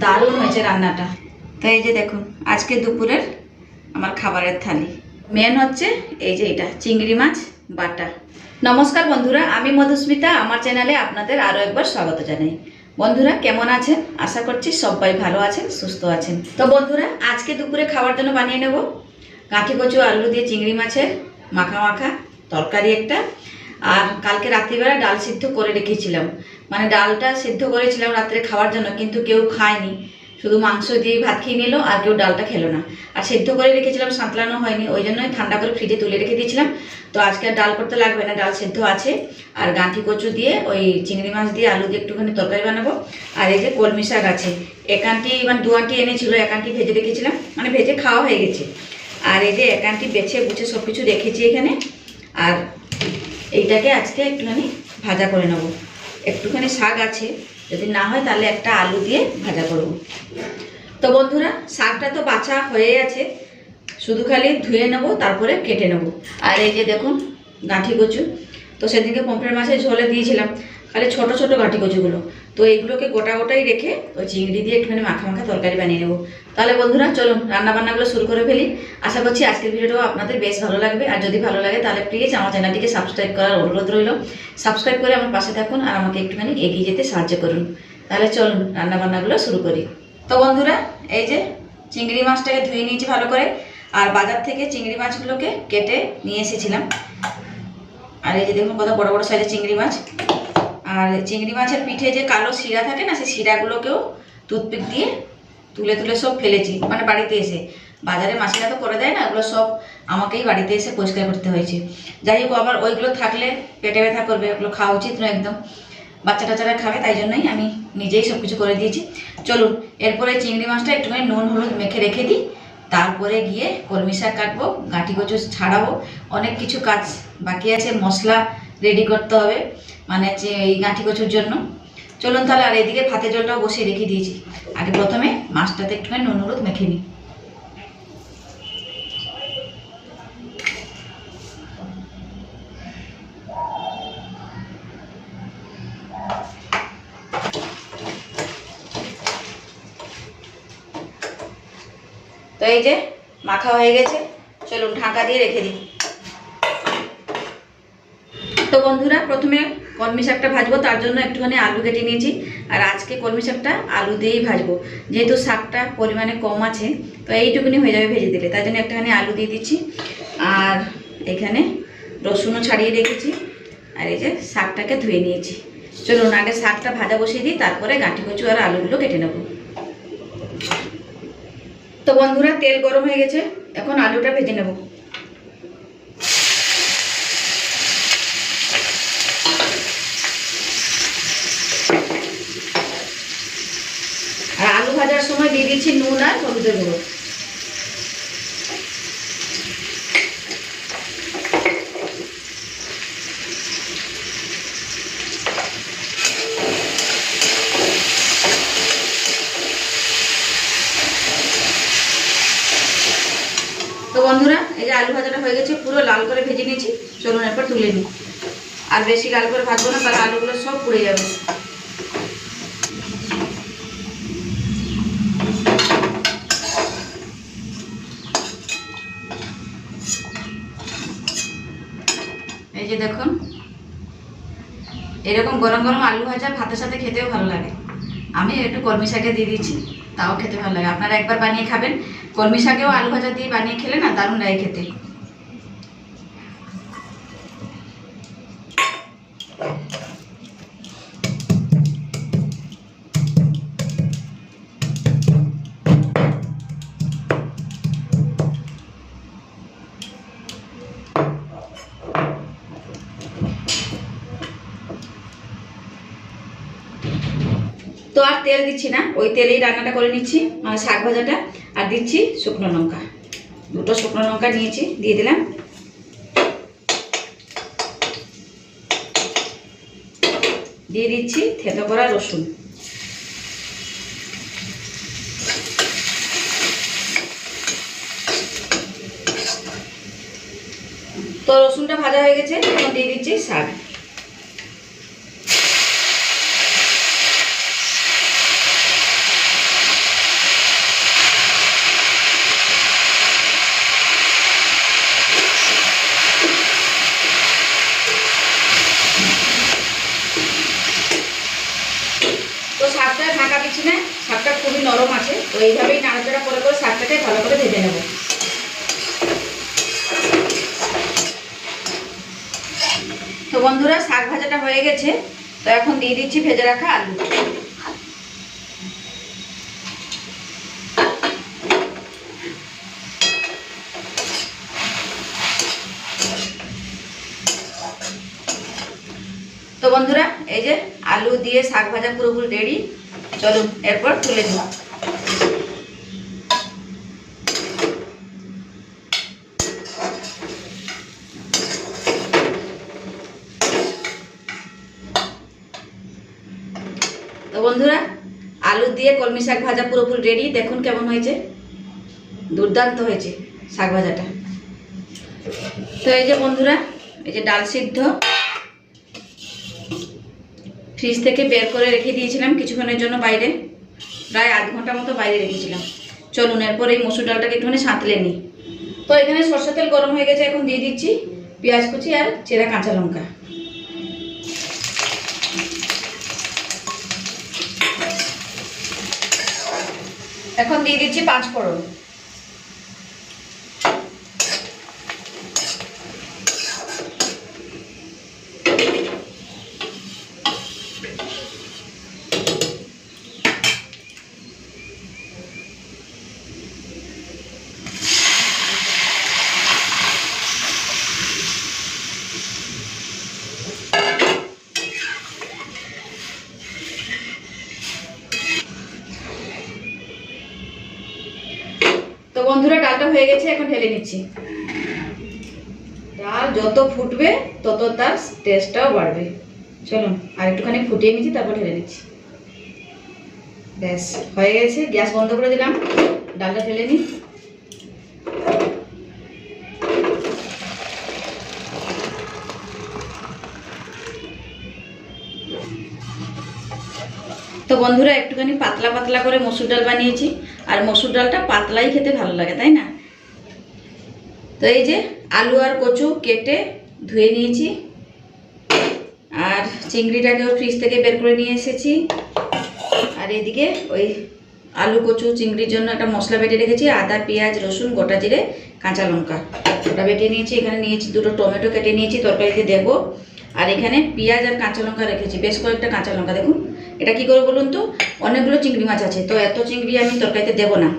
দারুণ হয়েছে রান্নাটা। তো এই যে দেখুন আজকে দুপুরের আমার খাবারের থালি মেন হচ্ছে এই যে এটা চিংড়ি মাছ বাটা। নমস্কার বন্ধুরা, আমি মধুস্মিতা, আমার চ্যানেলে আপনাদের আরও একবার স্বাগত জানাই। বন্ধুরা কেমন আছেন? আশা করছি সবাই ভালো আছেন, সুস্থ আছেন। তো বন্ধুরা আজকে দুপুরে খাওয়ার জন্য বানিয়ে নেব গাঁঠি কচু আলু দিয়ে চিংড়ি মাছের মাখা মাখা তরকারি একটা। আর কালকে রাত্রিবেলা ডাল সিদ্ধ করে রেখেছিলাম, মানে ডালটা সিদ্ধ করেছিলাম রাত্রে খাওয়ার জন্য, কিন্তু কেউ খায়নি, শুধু মাংস দিয়ে ভাত খেয়ে নিল আর কেউ ডালটা খেলো না। আর সিদ্ধ করে রেখেছিলাম, সাঁতলানো হয়নি, ওই জন্যই ঠান্ডা করে ফ্রিজে তুলে রেখে দিয়েছিলাম। তো আজকে আর ডাল করতে লাগবে না, ডাল সিদ্ধ আছে। আর গাঁঠি কচু দিয়ে ওই চিংড়ি মাছ দিয়ে আলু দিয়ে একটুখানি তরকারি বানাবো। আর এই যে কলমি শাক আছে, একানটি মানে দু আঁটি এনেছিল, একানটি ভেজে রেখেছিলাম, মানে ভেজে খাওয়া হয়ে গেছে। আর এই যে একানটি বেছে বুছে সব কিছু রেখেছি এখানে। আর এইটাকে আজকে একটুখানি ভাজা করে নেব। একটুখানি শাক আছে, যদি না হয় তাহলে একটা আলু দিয়ে ভাজা করব। তো বন্ধুরা শাকটা তো বাছা হয়ে আছে, শুধু খালি ধুয়ে নেব তারপরে কেটে নেব। আর এই যে দেখুন গাঁঠি কচু, তো সেদিনকে পমফ্রেট মাছের ঝোলে দিয়েছিলাম, খালি ছোট ছোট গাঁঠি কচুগুলো, তো এইগুলোকে গোটা গোটাই রেখে ওই চিংড়ি দিয়ে একটুখানি মাখা মাখা তরকারি বানিয়ে নেব। তাহলে বন্ধুরা চলুন রান্নাবান্নাগুলো শুরু করে ফেলি। আশা করছি আজকের ভিডিওটাও আপনাদের বেশ ভালো লাগবে। আর যদি ভালো লাগে তাহলে প্লিজ আমার চ্যানেলটিকে সাবস্ক্রাইব করার অনুরোধ রইল। সাবস্ক্রাইব করে আমার পাশে থাকুন আর আমাকে একটুখানি এগিয়ে যেতে সাহায্য করুন। তাহলে চলুন রান্নাবান্নাগুলো শুরু করি। তো বন্ধুরা এই যে চিংড়ি মাছটাকে ধুয়ে নিয়েছি ভালো করে, আর বাজার থেকে চিংড়ি মাছগুলোকে কেটে নিয়ে এসেছিলাম। আর এই যে দেখুন কত বড় বড় সাইজের চিংড়ি মাছ। আর চিংড়ি মাছের পিঠে যে কালো শিরা থাকে না, সেই শিরাগুলোকেও টুথপিক দিয়ে তুলে তুলে সব ফেলেছি, মানে বাড়িতে এসে। বাজারে মাসিরা তো করে দেয় না, ওগুলো সব আমাকেই বাড়িতে এসে পরিষ্কার করতে হয়েছে। যাই হোক, আবার ওইগুলো থাকলে পেটে ব্যথা করবে, ওগুলো খাওয়া উচিত নয় একদম, বাচ্চা টাচ্চারা খাবে, তাই জন্যই আমি নিজেই সব কিছু করে দিয়েছি। চলুন এরপরে চিংড়ি মাছটা একটুখানি নুন হলুদ মেখে রেখে দিই, তারপরে গিয়ে কলমি শাক কাটবো, গাঁঠি কচু ছাড়াবো, অনেক কিছু কাজ বাকি আছে, মশলা রেডি করতে হবে মানে যে এই গাঁঠি কচুর জন্য। চলুন তাহলে। আর এদিকে ভাতের জলটাও বসিয়ে রেখে দিয়েছি, আগে প্রথমে মাছটাতে একটুখানি নুন হলুদ মেখে নিই। তো এই যে মাখা হয়ে গেছে, চলুন ঢাকা দিয়ে রেখে দিই। তো বন্ধুরা প্রথমে কলমি শাকটা ভাজবো, তার জন্য একটুখানি আলু কেটে নিয়েছি। আর আজকে কলমি শাকটা আলু দিয়েই ভাজবো, যেহেতু শাকটা পরিমাণে কম আছে, তো এইটুকুনি হয়ে যাবে ভেজে দিলে, তাই জন্য একটুখানি আলু দিয়ে দিচ্ছি। আর এখানে রসুনও ছাড়িয়ে রেখেছি, আর এই যে শাকটাকে ধুয়ে নিয়েছি। চলুন আগে শাকটা ভাজা বসিয়ে দিই, তারপরে গাঁঠি কচু আর আলুগুলো কেটে নেব। তো বন্ধুরা তেল গরম হয়ে গেছে, এখন আলুটা ভেজে নেব। আর আলু ভাজার সময় দিয়ে দিচ্ছি নুন আর হলুদের গুঁড়ো। তো বন্ধুরা এই যে আলু ভাজাটা হয়ে গেছে, পুরো লাল করে ভেজে নিয়েছি। চলুন এরপর তুলে নিই। আর বেশি লাল করে ভাজবো না, তাহলে আলুগুলো সব পুড়ে যাবে। এই যে দেখুন এরকম গরম গরম আলু ভাজা ভাতের সাথে খেতেও ভালো লাগে। আমি একটু কলমি শাকে দিয়ে দিচ্ছি, তাও খেতে ভালো লাগে। আপনারা একবার বানিয়ে খাবেন, কলমি শাকেও আলু ভাজা দিয়ে বানিয়ে খেলে না দারুণ লাগে খেতে। তো আর তেল দিচ্ছি না, ওই তেলেই রান্নাটা করে নিচ্ছি, মানে শাক ভাজাটা। আর দিচ্ছি শুকনো লঙ্কা, দুটো শুকনো লঙ্কা নিয়েছি, দিয়ে দিলাম। দিয়ে দিচ্ছি থেতো করা রসুন। তো রসুনটা ভাজা হয়ে গেছে, এখন দিয়ে দিচ্ছি শাক। বন্ধুরা ঢাকা দিচ্ছি না, শাকটা খুবই নরম আছে, তো এইভাবেই নাড়াচাড়া করে করে শাকটাকে ভালো করে ভেজে নেব। তো বন্ধুরা শাক ভাজাটা হয়ে গেছে, তো এখন দিয়ে দিচ্ছি ভেজে রাখা আলু। তো বন্ধুরা এই যে আলু দিয়ে শাক ভাজা পুরোপুরি রেডি, চলুন এরপর তুলে দিই। তো বন্ধুরা আলু দিয়ে কলমি শাক ভাজা পুরোপুরি রেডি, দেখুন কেমন হয়েছে, দুর্দান্ত হয়েছে শাক ভাজাটা। তো এই যে বন্ধুরা এই যে ডাল সিদ্ধ ফ্রিজ থেকে বের করে রেখে দিয়েছিলাম কিছুক্ষণের জন্য বাইরে, প্রায় আধ ঘন্টার মতো বাইরে রেখেছিলাম। চলুন এরপর এই মসুর ডালটাকে একটুখানি সাঁতলে নিই। তো এখানে সরষের তেল গরম হয়ে গেছে, এখন দিয়ে দিচ্ছি পেঁয়াজ কুচি আর চেরা কাঁচা লঙ্কা। এখন দিয়ে দিচ্ছি 5 ফোড়ন। তো বন্ধুরা ডালটা হয়ে গেছে, এখন ঢেলে নিচ্ছি। ডাল যত ফুটবে তত তার টেস্টটাও বাড়বে। চলুন আর একটুখানি ফুটিয়ে নিচ্ছি, তারপর ঢেলে নিচ্ছি। ব্যাস হয়ে গেছে, গ্যাস বন্ধ করে দিলাম, ডালটা ঢেলে নিই। তো বন্ধুরা একটুখানি পাতলা পাতলা করে মসুর ডাল বানিয়েছি, আর মসুর ডালটা পাতলাই খেতে ভালো লাগে, তাই না? তো এই যে আলু আর কচু কেটে ধুয়ে নিয়েছি, আর চিংড়িটাকেও ফ্রিজ থেকে বের করে নিয়ে এসেছি। আর এদিকে ওই আলু কচু চিংড়ির জন্য একটা মশলা বেটে রেখেছি, আদা পেঁয়াজ রসুন গোটা জিরে কাঁচা লঙ্কা ওটা বেটে নিয়েছি। এখানে নিয়েছি 2টো টমেটো কেটে নিয়েছি, তরকারিতে দেবো। আর এখানে পেঁয়াজ আর কাঁচা লঙ্কা রেখেছি, বেশ কয়েকটা কাঁচা লঙ্কা। দেখুন এটা কি করে বলুন তো, অনেকগুলো চিংড়ি মাছ আছে, তো এত চিংড়ি আমি তরকারিতে দেবো না,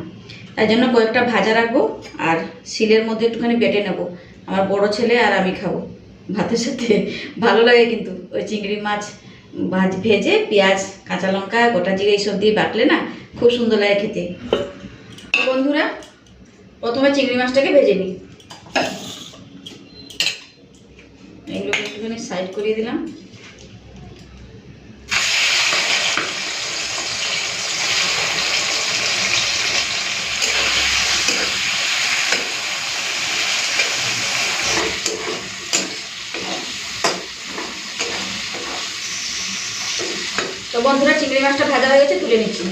তাই জন্য কয়েকটা ভাজা রাখবো আর শিলের মধ্যে একটুখানি বেটে নেবো। আমার বড় ছেলে আর আমি খাবো ভাতের সাথে, ভালো লাগে কিন্তু ওই চিংড়ি মাছ ভেজে পেঁয়াজ কাঁচা লঙ্কা গোটা জিরে এইসব দিয়ে বাটলে না খুব সুন্দর লাগে খেতে। তো বন্ধুরা প্রথমে চিংড়ি মাছটাকে ভেজে নিই, এগুলোকে একটুখানি সাইড করিয়ে দিলাম। তো বন্ধুরা চিংড়ি মাছটা ভাজা হয়ে গেছে, তুলে নিচ্ছি।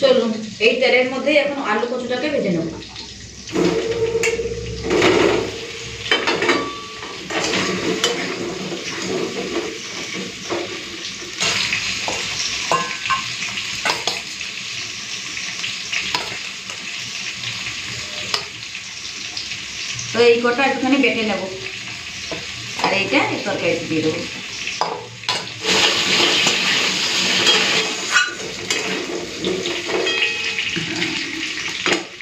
চলুন এই তেলের মধ্যেই এখন আলু কচুটাকে ভেজে নেব। তো এই কটা একটুখানি বেটে নেব, আর এইটা এই তরকারিতে দিয়ে দেবো।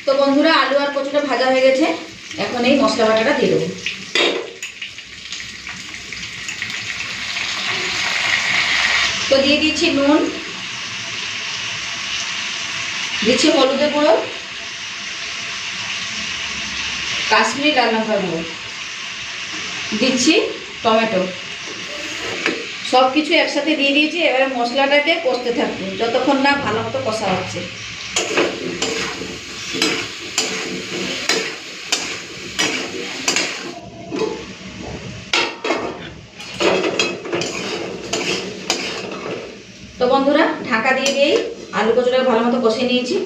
তো বন্ধুরা আলু আর কচুটা ভাজা হয়ে গেছে, এখন এই মশলা বাটাটা দিয়ে দেবো। তো দিয়ে দিচ্ছি নুন, দিচ্ছি হলুদের গুঁড়ো, কাশ্মীরি লাল লঙ্কার গুঁড়ো, দিচ্ছি টমেটো, সব কিছু একসাথে দিয়ে দিয়েছি। এবারে মশলাটাকে কষতে থাকবো যতক্ষণ না ভালো মতো কষা হচ্ছে। তো বন্ধুরা ঢাকা দিয়ে দিয়েই আলু কচুটাকে ভালো মতো কষে নিয়েছি।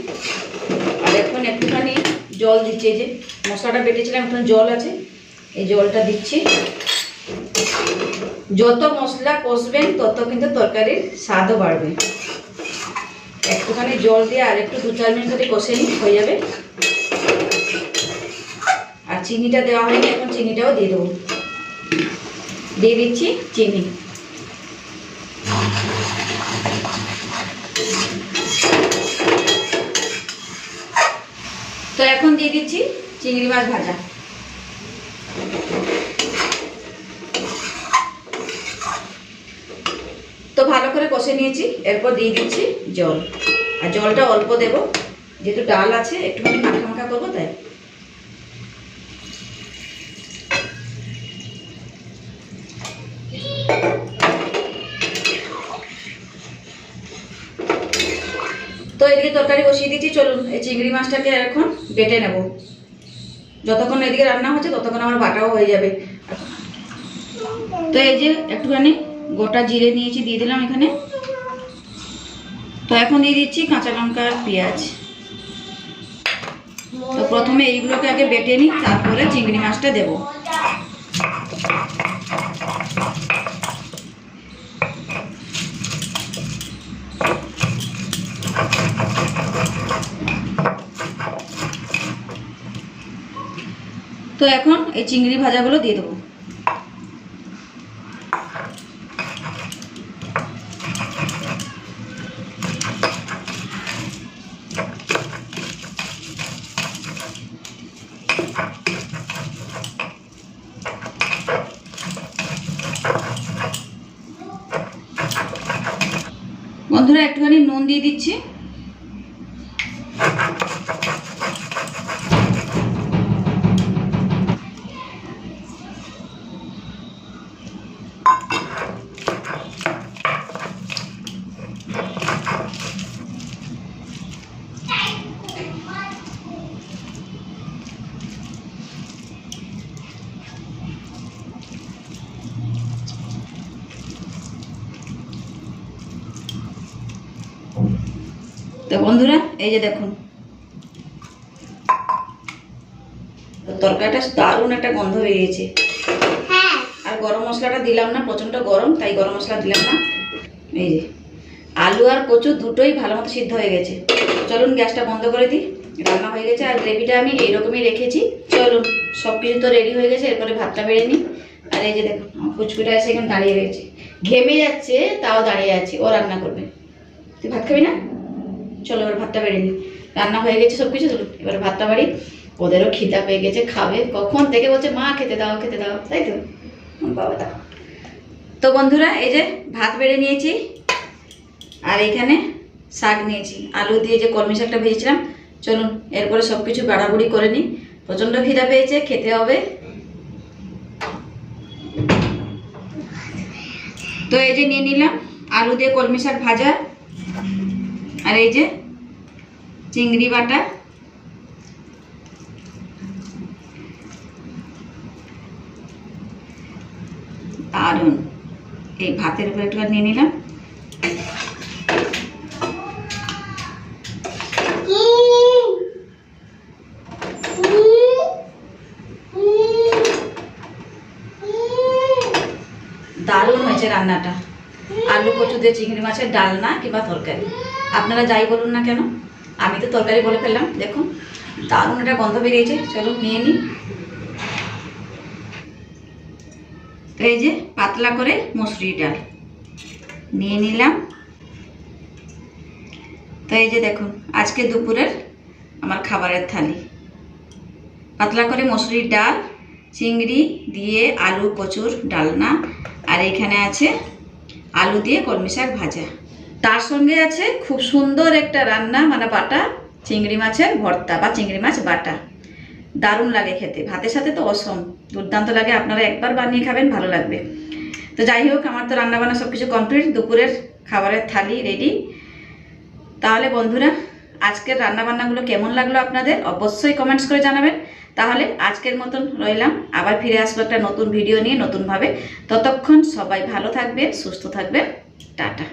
আর এখন একটুখানি জল দিচ্ছি। এই যে মশলাটা বেটেছিলাম, এখন জল আছে, এই জলটা দিচ্ছি। যত মশলা কষবেন তত কিন্তু তরকারির স্বাদও বাড়বে। একটুখানি জল দিয়ে আর একটু 2-4 মিনিট ধরে কষে নিই, হয়ে যাবে। আর চিনিটা দেওয়া হয়নি, এখন চিনিটাও দিয়ে দেবো। দিয়ে দিচ্ছি চিনি। তো এখন দিয়ে দিচ্ছি চিংড়ি মাছ ভাজা। তো ভালো করে কষে নিয়েছি, এরপর দিয়ে দিচ্ছি জল। আর জলটা অল্প দেব, যেহেতু ডাল আছে একটুখানি মাখা মাখা করবো তাই। তো এদিকে তরকারি বসিয়ে দিচ্ছি। চলুন এই চিংড়ি মাছটাকে এখন বেটে নেব। যতক্ষণ এদিকে রান্না হচ্ছে ততক্ষণ আমার বাটাও হয়ে যাবে। তো এই যে একটুখানি গোটা জিরে নিয়েছি, দিয়ে দিলাম এখানে। তো এখন দিয়ে দিচ্ছি কাঁচা লঙ্কা আর পেঁয়াজ। তো প্রথমে এইগুলোকে আগে বেটে নিই, তারপরে চিংড়ি মাছটা দেব। তো এখন এই চিংড়ি ভাজাগুলো দিয়ে দেবো। বন্ধুরা একটুখানি নুন দিয়ে দিচ্ছি। তো বন্ধুরা এই যে দেখুন, তরকারিটা দারুণ একটা গন্ধ বেরিয়েছে। আর গরম মশলাটা দিলাম না, প্রচণ্ড গরম, তাই গরম মশলা দিলাম না। এই যে আলু আর কচু দুটোই ভালো মতো সিদ্ধ হয়ে গেছে। চলুন গ্যাসটা বন্ধ করে দিই, রান্না হয়ে গেছে। আর গ্রেভিটা আমি এইরকমই রেখেছি। চলুন সব কিছু তো রেডি হয়ে গেছে, এরপরে ভাতটা বেড়ে নিই। আর এই যে দেখুন আমার ফুচকুটা এসে এখন দাঁড়িয়ে রয়েছে, ঘেমে যাচ্ছে তাও দাঁড়িয়ে আছে, ও রান্না করবে। তুই ভাত খাবি না? চলো এবার ভাতটা বেড়ে নিই। রান্না হয়ে গেছে সব কিছু, চলুন এবার ভাতটা বাড়ি। ওদেরও খিদা পেয়ে গেছে, খাবে কখন থেকে বলছে মা খেতে দাও খেতে দাও, তাই তো বাবা দাও। তো বন্ধুরা এই যে ভাত বেড়ে নিয়েছি, আর এখানে শাক নিয়েছি, আলু দিয়ে যে কলমি শাকটা ভেজেছিলাম। চলুন এরপরে সব কিছু বাড়াবাড়ি করে নিই, প্রচণ্ড খিদা পেয়েছে, খেতে হবে। তো এই যে নিয়ে নিলাম আলু দিয়ে কলমি শাক ভাজা, আর এই যে চিংড়ি বাটা, দারুন। এই ভাতের উপরে একটু নিয়ে নিলাম। দারুণ হয়েছে রান্নাটা, আলু কচু দিয়ে চিংড়ি মাছের ডালনা কিংবা তরকারি, আপনারা যাই বলুন না কেন, আমি তো তরকারি বলে ফেললাম। দেখুন দারুণ একটা গন্ধ বেরিয়েছে। চলো নিয়ে নিই। তো এই যে পাতলা করে মসুরি ডাল নিয়ে নিলাম। তো এই যে দেখুন আজকে দুপুরের আমার খাবারের থালি, পাতলা করে মসুরির ডাল, চিংড়ি দিয়ে আলু কচুর ডালনা, আর এখানে আছে আলু দিয়ে কলমি শাক ভাজা। তার সঙ্গে আছে খুব সুন্দর একটা রান্না, মানে বাটা চিংড়ি মাছের ভর্তা বা চিংড়ি মাছ বাটা। দারুণ লাগে খেতে, ভাতের সাথে তো অসম দুর্দান্ত লাগে। আপনারা একবার বানিয়ে খাবেন, ভালো লাগবে। তো যাই হোক, আমার তো রান্নাবান্না সব কিছু কমপ্লিট, দুপুরের খাবারের থালি রেডি। তাহলে বন্ধুরা আজকের রান্নাবান্নাগুলো কেমন লাগলো আপনাদের অবশ্যই কমেন্টস করে জানাবেন। তাহলে আজকের মতন রইলাম, আবার ফিরে আসবো একটা নতুন ভিডিও নিয়ে নতুনভাবে। ততক্ষণ সবাই ভালো থাকবেন, সুস্থ থাকবেন, টাটা।